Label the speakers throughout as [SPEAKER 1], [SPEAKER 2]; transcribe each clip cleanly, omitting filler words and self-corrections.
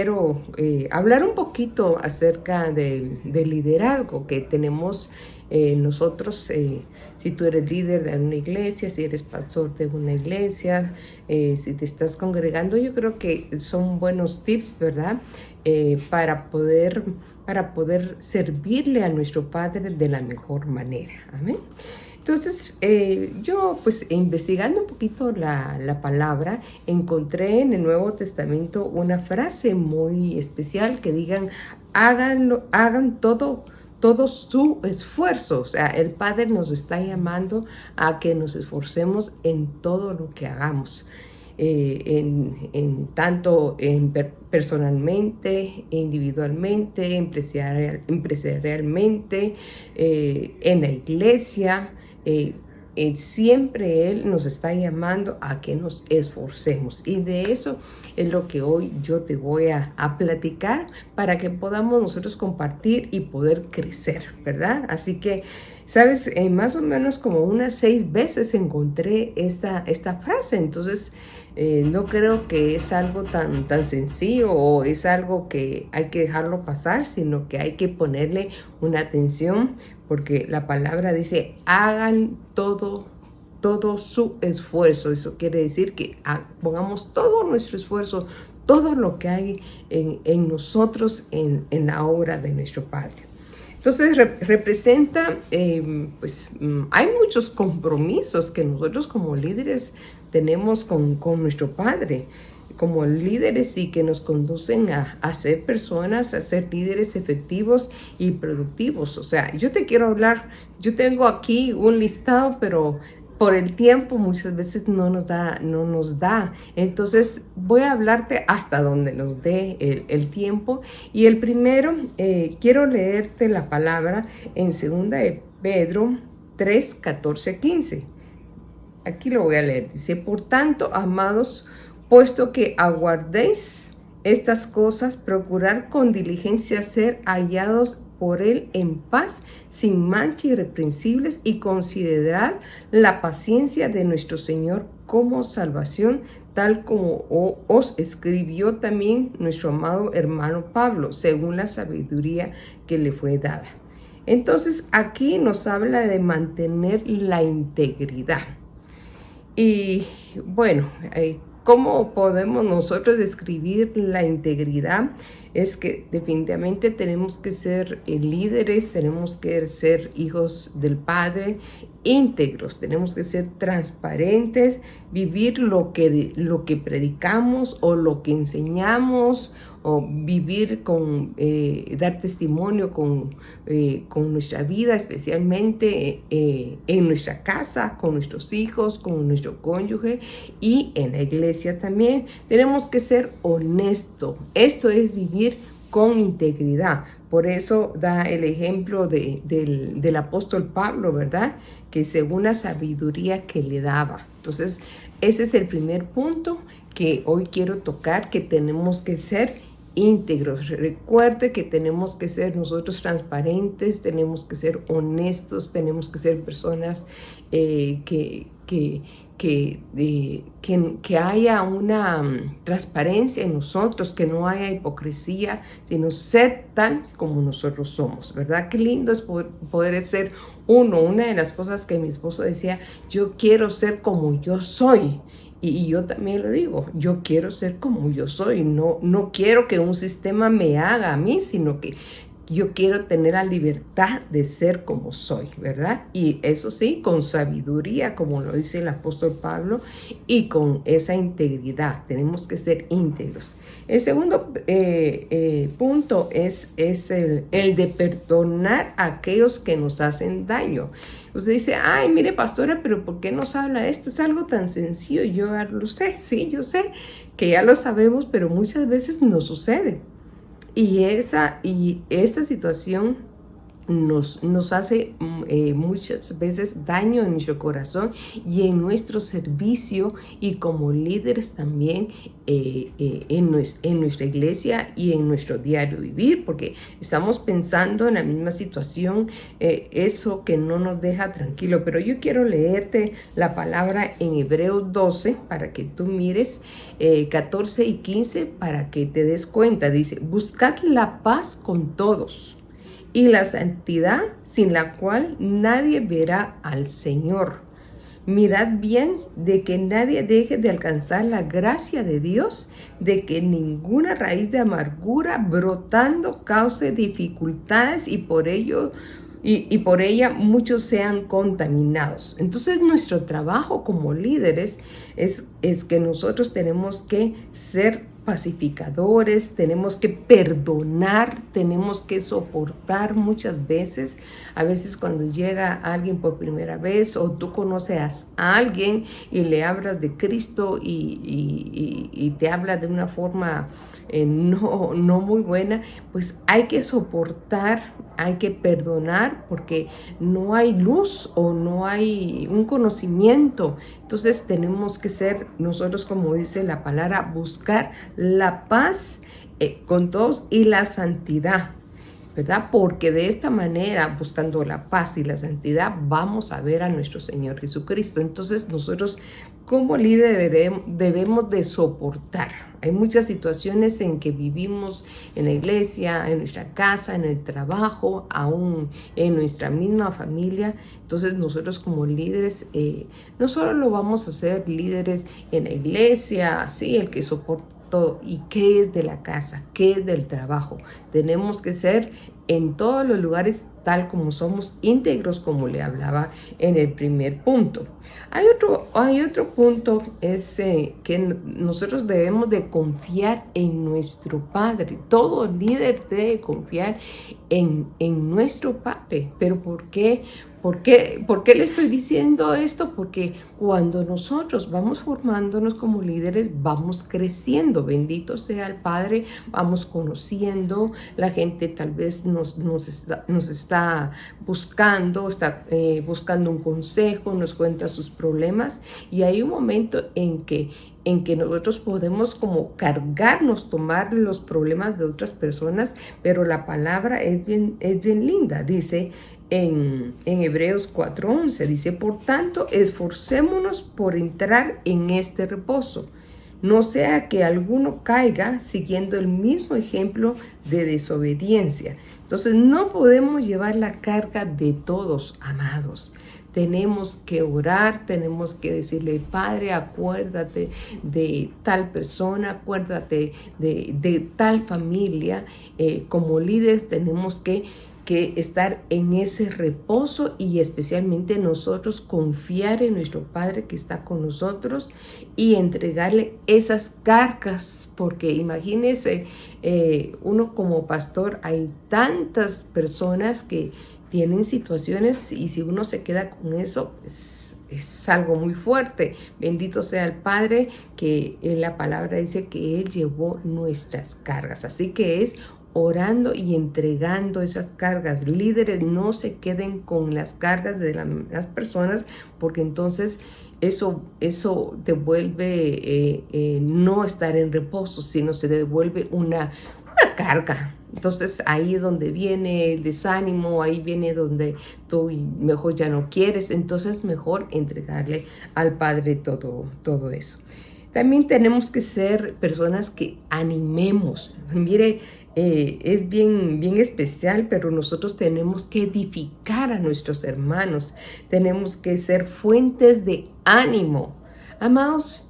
[SPEAKER 1] quiero hablar un poquito acerca del liderazgo que tenemos nosotros. Si tú eres líder de una iglesia, si eres pastor de una iglesia, si te estás congregando, yo creo que son buenos tips, ¿verdad? Para poder servirle a nuestro Padre de la mejor manera. Amén. Entonces, yo pues investigando un poquito la palabra, encontré en el Nuevo Testamento una frase muy especial que digan, hagan todo su esfuerzo. O sea, el Padre nos está llamando a que nos esforcemos en todo lo que hagamos. Tanto personalmente, individualmente, empresarialmente, en la iglesia. Siempre Él nos está llamando a que nos esforcemos, y de eso es lo que hoy yo te voy a platicar para que podamos nosotros compartir y poder crecer, ¿verdad? Así que, sabes, más o menos como unas 6 veces encontré esta frase. Entonces no creo que es algo tan sencillo o es algo que hay que dejarlo pasar, sino que hay que ponerle una atención, porque la palabra dice, hagan todo su esfuerzo. Eso quiere decir que pongamos todo nuestro esfuerzo, todo lo que hay en nosotros, en la obra de nuestro Padre. Entonces representa, hay muchos compromisos que nosotros como líderes tenemos con nuestro Padre, como líderes, y que nos conducen a ser personas, a ser líderes efectivos y productivos. O sea, yo te quiero hablar, yo tengo aquí un listado, pero por el tiempo muchas veces no nos da. Entonces voy a hablarte hasta donde nos dé el tiempo. Y el primero, quiero leerte la palabra en 2 de Pedro 3, 14, 15. Aquí lo voy a leer. Dice, por tanto, amados, puesto que aguardéis estas cosas, procurar con diligencia ser hallados por Él en paz, sin mancha, irreprensibles, y considerad la paciencia de nuestro Señor como salvación, tal como os escribió también nuestro amado hermano Pablo, según la sabiduría que le fue dada. Entonces, aquí nos habla de mantener la integridad. Y bueno, ¿cómo podemos nosotros describir la integridad? Es que definitivamente tenemos que ser líderes, tenemos que ser hijos del Padre, íntegros, tenemos que ser transparentes, vivir lo que predicamos o lo que enseñamos, o vivir dar testimonio con nuestra vida, especialmente en nuestra casa, con nuestros hijos, con nuestro cónyuge, y en la iglesia también. Tenemos que ser honestos. Esto es vivir con integridad. Por eso da el ejemplo del apóstol Pablo, ¿verdad? Que según la sabiduría que le daba. Entonces, ese es el primer punto que hoy quiero tocar, que tenemos que ser íntegros. Recuerde que tenemos que ser nosotros transparentes, tenemos que ser honestos, tenemos que ser personas que haya una transparencia en nosotros, que no haya hipocresía, sino ser tal como nosotros somos, ¿verdad? Qué lindo es poder ser uno. Una de las cosas que mi esposo decía, yo quiero ser como yo soy. Y yo también lo digo, yo quiero ser como yo soy, no quiero que un sistema me haga a mí, sino que yo quiero tener la libertad de ser como soy, ¿verdad? Y eso sí, con sabiduría, como lo dice el apóstol Pablo, y con esa integridad. Tenemos que ser íntegros. El segundo punto es el de perdonar a aquellos que nos hacen daño. Usted dice, ay, mire, pastora, pero ¿por qué nos habla esto? Es algo tan sencillo. Yo lo sé, sí, yo sé que ya lo sabemos, pero muchas veces no sucede. Y esta situación nos hace muchas veces daño en nuestro corazón y en nuestro servicio, y como líderes también en nuestra iglesia y en nuestro diario vivir, porque estamos pensando en la misma situación, eso que no nos deja tranquilo. Pero yo quiero leerte la palabra en Hebreos 12 para que tú mires 14 y 15 para que te des cuenta. Dice: buscad la paz con todos y la santidad, sin la cual nadie verá al Señor. Mirad bien de que nadie deje de alcanzar la gracia de Dios, de que ninguna raíz de amargura brotando cause dificultades y por ella muchos sean contaminados. Entonces nuestro trabajo como líderes es que nosotros tenemos que ser pacificadores, tenemos que perdonar, tenemos que soportar muchas veces. A veces cuando llega alguien por primera vez, o tú conoces a alguien y le hablas de Cristo y te habla de una forma no muy buena, pues hay que soportar, hay que perdonar, porque no hay luz o no hay un conocimiento. Entonces tenemos que ser nosotros, como dice la palabra, buscar la paz con todos y la santidad, ¿verdad? Porque de esta manera, buscando la paz y la santidad, vamos a ver a nuestro Señor Jesucristo. Entonces nosotros como líderes debemos de soportar. Hay muchas situaciones en que vivimos en la iglesia, en nuestra casa, en el trabajo, aún en nuestra misma familia. Entonces nosotros como líderes no solo lo vamos a hacer líderes en la iglesia, así el que soporta todo. ¿Y qué es de la casa? ¿Qué es del trabajo? Tenemos que ser en todos los lugares tal como somos, íntegros, como le hablaba en el primer punto. Hay otro punto, es que nosotros debemos de confiar en nuestro Padre. Todo líder debe confiar en nuestro Padre. ¿Pero por qué? ¿Por qué le estoy diciendo esto? Porque cuando nosotros vamos formándonos como líderes, vamos creciendo. Bendito sea el Padre, vamos conociendo. La gente tal vez nos está buscando, buscando un consejo, nos cuenta sus problemas, y hay un momento en que nosotros podemos como cargarnos, tomar los problemas de otras personas, pero la palabra es bien linda. Dice en Hebreos 4:11, dice: por tanto, esforcémonos por entrar en este reposo, no sea que alguno caiga siguiendo el mismo ejemplo de desobediencia. Entonces no podemos llevar la carga de todos, amados. Tenemos que orar, tenemos que decirle: Padre, acuérdate de tal persona, acuérdate de tal familia. Como líderes tenemos que estar en ese reposo, y especialmente nosotros confiar en nuestro Padre que está con nosotros y entregarle esas cargas, porque imagínense, uno como pastor, hay tantas personas que tienen situaciones, y si uno se queda con eso, es algo muy fuerte. Bendito sea el Padre, que en la palabra dice que Él llevó nuestras cargas. Así que es orando y entregando esas cargas. Líderes, no se queden con las cargas de las personas, porque entonces eso devuelve no estar en reposo, sino se devuelve una carga. Entonces ahí es donde viene el desánimo, ahí viene donde tú mejor ya no quieres. Entonces mejor entregarle al Padre todo eso. También tenemos que ser personas que animemos. Mire, es bien especial, pero nosotros tenemos que edificar a nuestros hermanos. Tenemos que ser fuentes de ánimo. Amados,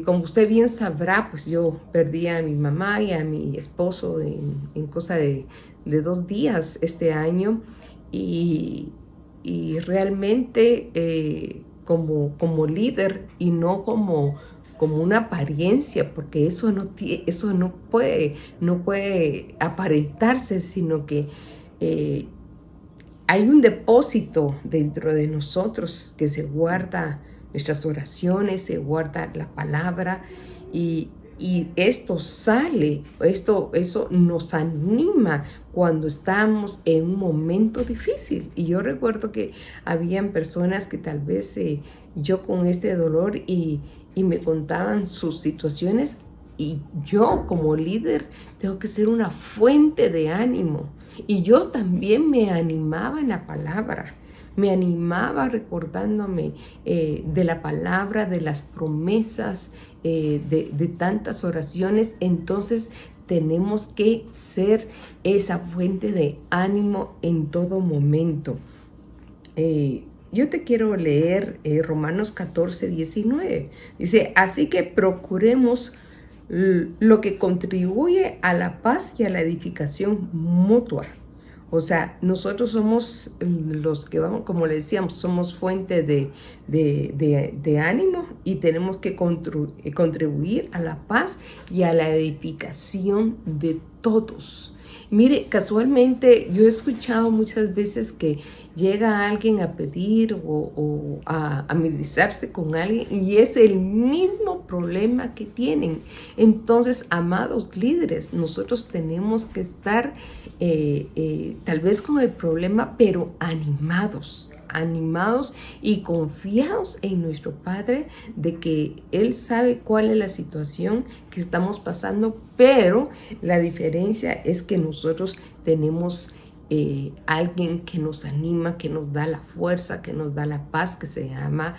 [SPEAKER 1] como usted bien sabrá, pues yo perdí a mi mamá y a mi esposo en cosa de 2 días este año, y realmente como líder, y no como una apariencia, porque eso no puede aparentarse, sino que hay un depósito dentro de nosotros que se guarda nuestras oraciones, se guarda la palabra, y y esto sale, eso nos anima cuando estamos en un momento difícil. Y yo recuerdo que habían personas que tal vez yo con este dolor y me contaban sus situaciones, y yo como líder tengo que ser una fuente de ánimo. Y yo también me animaba en la palabra. Me animaba recordándome de la palabra, de las promesas, de tantas oraciones. Entonces tenemos que ser esa fuente de ánimo en todo momento. Yo te quiero leer Romanos 14:19. Dice, así que procuremos lo que contribuye a la paz y a la edificación mutua. O sea, nosotros somos los que vamos, como le decíamos, somos fuente de ánimo, y tenemos que contribuir a la paz y a la edificación de todos. Mire, casualmente yo he escuchado muchas veces que llega alguien a pedir o a amenizarse con alguien y es el mismo problema que tienen. Entonces, amados líderes, nosotros tenemos que estar tal vez con el problema, pero animados y confiados en nuestro Padre, de que Él sabe cuál es la situación que estamos pasando, pero la diferencia es que nosotros tenemos alguien que nos anima, que nos da la fuerza, que nos da la paz, que se llama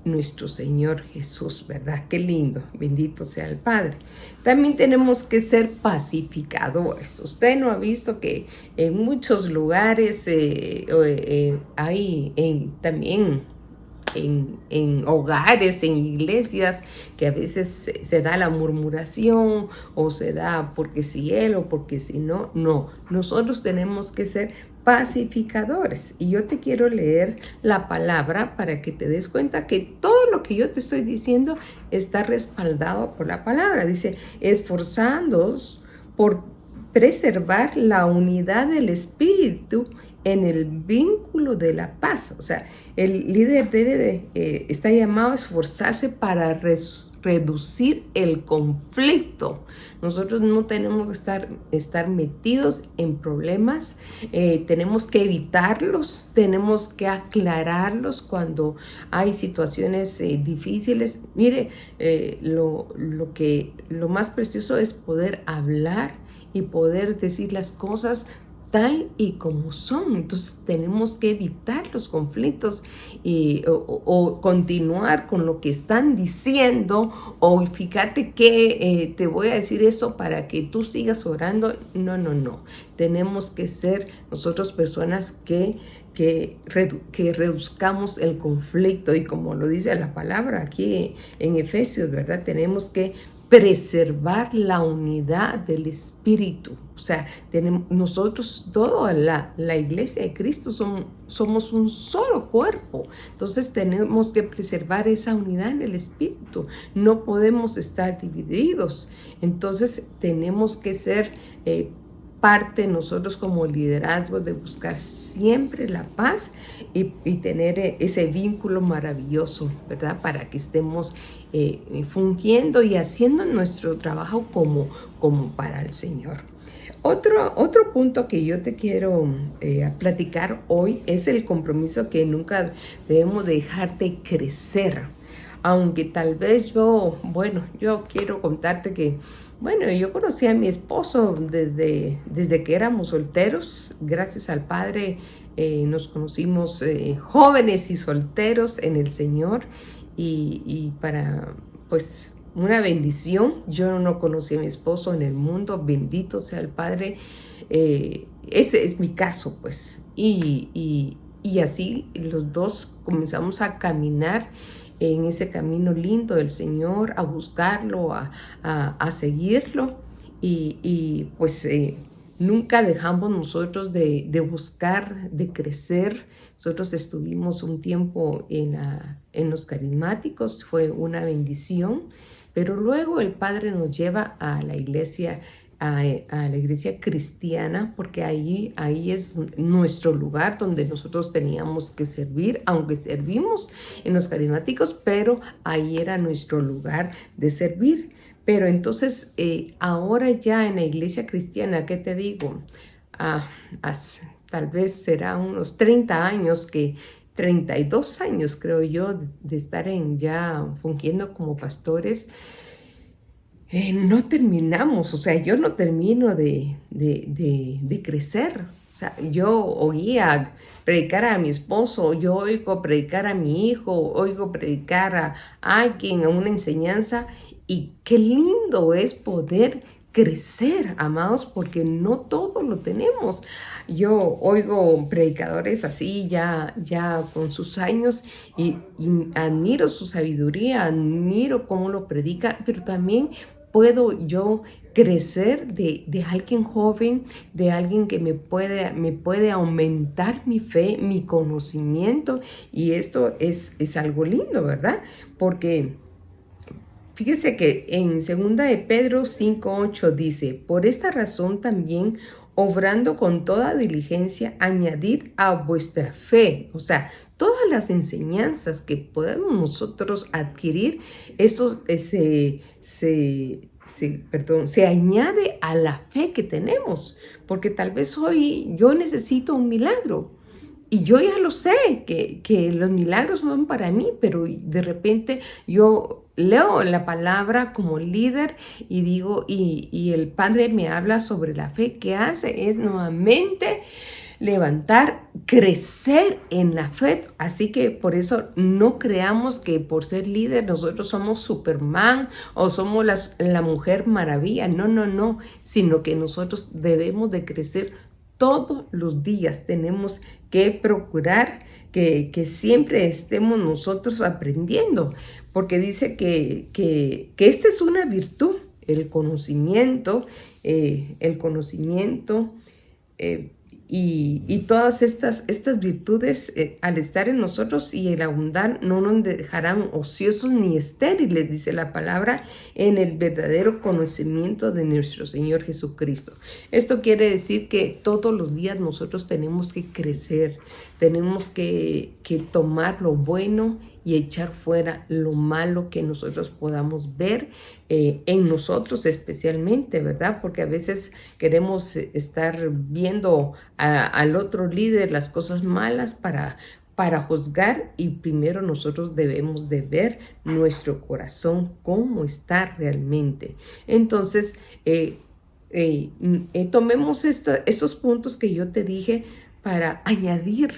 [SPEAKER 1] nuestro Señor Jesús, ¿verdad? Qué lindo, bendito sea el Padre. También tenemos que ser pacificadores. Usted no ha visto que en muchos lugares hay también en hogares, en iglesias, que a veces se da la murmuración o se da porque si él o porque si no. No, nosotros tenemos que ser pacificadores. Y yo te quiero leer la palabra para que te des cuenta que todo lo que yo te estoy diciendo está respaldado por la palabra. Dice, esforzándoos por preservar la unidad del espíritu en el vínculo de la paz. O sea, el líder está llamado a esforzarse para reducir el conflicto. Nosotros no tenemos que estar metidos en problemas, tenemos que evitarlos, tenemos que aclararlos cuando hay situaciones difíciles. Mire, lo más precioso es poder hablar y poder decir las cosas tal y como son. Entonces tenemos que evitar los conflictos o continuar con lo que están diciendo, o fíjate que te voy a decir eso para que tú sigas orando. No. Tenemos que ser nosotros personas que reduzcamos el conflicto, y como lo dice la palabra aquí en Efesios, ¿verdad? Tenemos que preservar la unidad del espíritu. O sea, nosotros, toda la iglesia de Cristo somos un solo cuerpo. Entonces tenemos que preservar esa unidad en el espíritu. No podemos estar divididos. Entonces tenemos que ser parte nosotros como liderazgo de buscar siempre la paz y tener ese vínculo maravilloso, ¿verdad? Para que estemos fungiendo y haciendo nuestro trabajo como para el Señor. Otro punto que yo te quiero platicar hoy es el compromiso que nunca debemos dejar de crecer. Aunque tal vez yo quiero contarte que, yo conocí a mi esposo desde que éramos solteros. Gracias al Padre nos conocimos jóvenes y solteros en el Señor, y para, pues, una bendición. Yo no conocí a mi esposo en el mundo, bendito sea el Padre. Ese es mi caso, pues. Y así los dos comenzamos a caminar en ese camino lindo del Señor, a buscarlo, a seguirlo, y pues nunca dejamos nosotros de buscar, de crecer. Nosotros estuvimos un tiempo en los carismáticos, fue una bendición, pero luego el Padre nos lleva a la iglesia a la iglesia cristiana, porque ahí es nuestro lugar donde nosotros teníamos que servir, aunque servimos en los carismáticos, pero ahí era nuestro lugar de servir. Pero entonces ahora ya en la iglesia cristiana, ¿qué te digo? Tal vez será unos 30 años 32 años creo yo de estar ya fungiendo como pastores. No terminamos, o sea, yo no termino de crecer. O sea, yo oía predicar a mi esposo, yo oigo predicar a mi hijo, oigo predicar a alguien, a una enseñanza, y qué lindo es poder crecer, amados, porque no todo lo tenemos. Yo oigo predicadores así ya con sus años y admiro su sabiduría, admiro cómo lo predica, pero también puedo yo crecer de alguien joven, de alguien que me puede aumentar mi fe, mi conocimiento, y esto es algo lindo, ¿verdad? Porque fíjese que en 2 de Pedro 5:8 dice, por esta razón también, obrando con toda diligencia, añadid a vuestra fe, o sea, todas las enseñanzas que podemos nosotros adquirir, eso se añade a la fe que tenemos, porque tal vez hoy yo necesito un milagro. Y yo ya lo sé, que los milagros son para mí, pero de repente yo leo la palabra como líder y digo, y el Padre me habla sobre la fe. ¿Qué hace? Es nuevamente levantar, crecer en la fe. Así que por eso no creamos que por ser líder nosotros somos Superman o somos la Mujer Maravilla. No, sino que nosotros debemos de crecer todos los días. Tenemos que procurar que siempre estemos nosotros aprendiendo, porque dice que esta es una virtud, el conocimiento, y todas estas virtudes al estar en nosotros y el abundar no nos dejarán ociosos ni estériles, dice la palabra, en el verdadero conocimiento de nuestro Señor Jesucristo. Esto quiere decir que todos los días nosotros tenemos que crecer, tenemos que tomar lo bueno y echar fuera lo malo que nosotros podamos ver en nosotros especialmente, ¿verdad? Porque a veces queremos estar viendo al otro líder las cosas malas para juzgar, y primero nosotros debemos de ver nuestro corazón, cómo está realmente. Entonces, tomemos estos puntos que yo te dije para añadir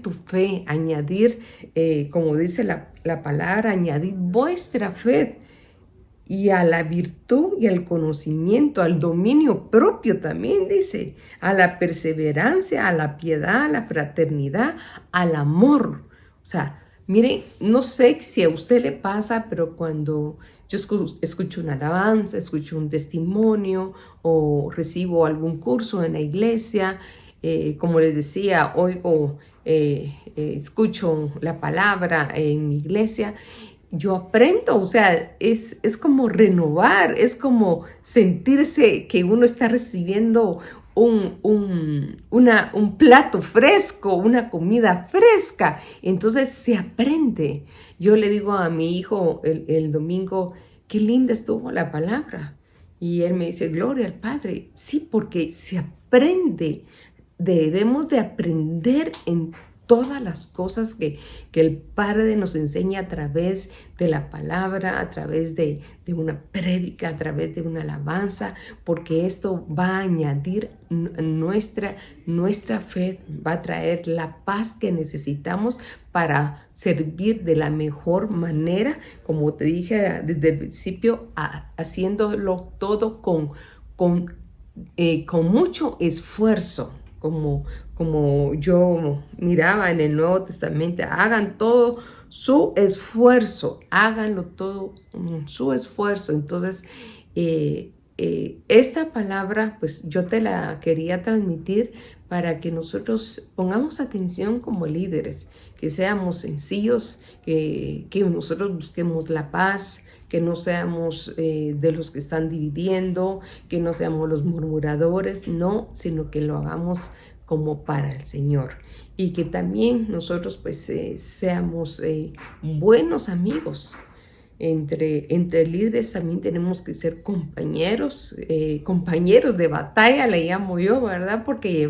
[SPEAKER 1] tu fe, como dice la palabra, añadir vuestra fe, y a la virtud y al conocimiento, al dominio propio también dice, a la perseverancia, a la piedad, a la fraternidad, al amor. O sea, miren, no sé si a usted le pasa, pero cuando yo escucho una alabanza, escucho un testimonio o recibo algún curso en la iglesia, como les decía, escucho la palabra en mi iglesia, yo aprendo. O sea, es como renovar, es como sentirse que uno está recibiendo un plato fresco, una comida fresca. Entonces se aprende. Yo le digo a mi hijo el domingo, qué linda estuvo la palabra. Y él me dice, gloria al Padre. Sí, porque se aprende. Debemos de aprender en todas las cosas que el Padre nos enseña a través de la palabra, a través de una prédica, a través de una alabanza, porque esto va a añadir nuestra fe, va a traer la paz que necesitamos para servir de la mejor manera, como te dije desde el principio, haciéndolo todo con mucho esfuerzo. Como yo miraba en el Nuevo Testamento, hagan todo su esfuerzo, háganlo todo su esfuerzo. Entonces, esta palabra, pues yo te la quería transmitir para que nosotros pongamos atención como líderes, que seamos sencillos, que nosotros busquemos la paz, que no seamos de los que están dividiendo, que no seamos los murmuradores, no, sino que lo hagamos como para el Señor. Y que también nosotros pues seamos buenos amigos. Entre líderes también tenemos que ser compañeros, compañeros de batalla, le llamo yo, ¿verdad? Porque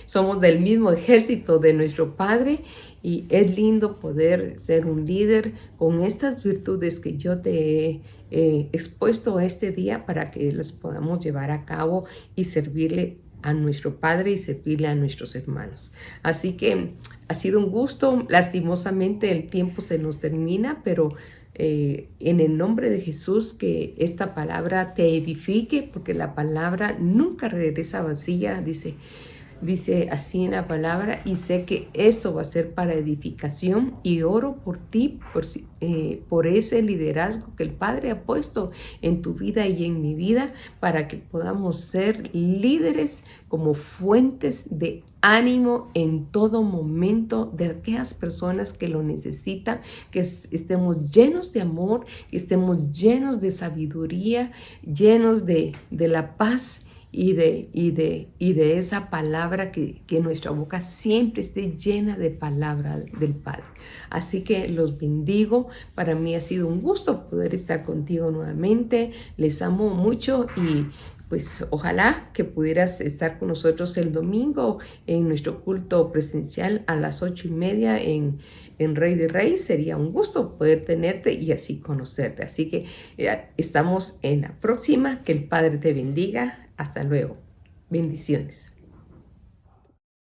[SPEAKER 1] somos del mismo ejército de nuestro Padre, y es lindo poder ser un líder con estas virtudes que yo te he expuesto este día para que las podamos llevar a cabo y servirle a nuestro Padre y servirle a nuestros hermanos. Así que ha sido un gusto. Lastimosamente el tiempo se nos termina, pero en el nombre de Jesús, que esta palabra te edifique, porque la palabra nunca regresa vacía, dice así en la palabra, y sé que esto va a ser para edificación, y oro por ti, por ese liderazgo que el Padre ha puesto en tu vida y en mi vida, para que podamos ser líderes como fuentes de ánimo en todo momento de aquellas personas que lo necesitan, que estemos llenos de amor, que estemos llenos de sabiduría, llenos de la paz y de esa palabra, que nuestra boca siempre esté llena de palabra del Padre. Así que los bendigo. Para mí ha sido un gusto poder estar contigo nuevamente. Les amo mucho y pues ojalá que pudieras estar con nosotros el domingo en nuestro culto presencial a las 8:30 en Rey de Reyes. Sería un gusto poder tenerte y así conocerte. Así que estamos en la próxima. Que el Padre te bendiga. Hasta luego. Bendiciones.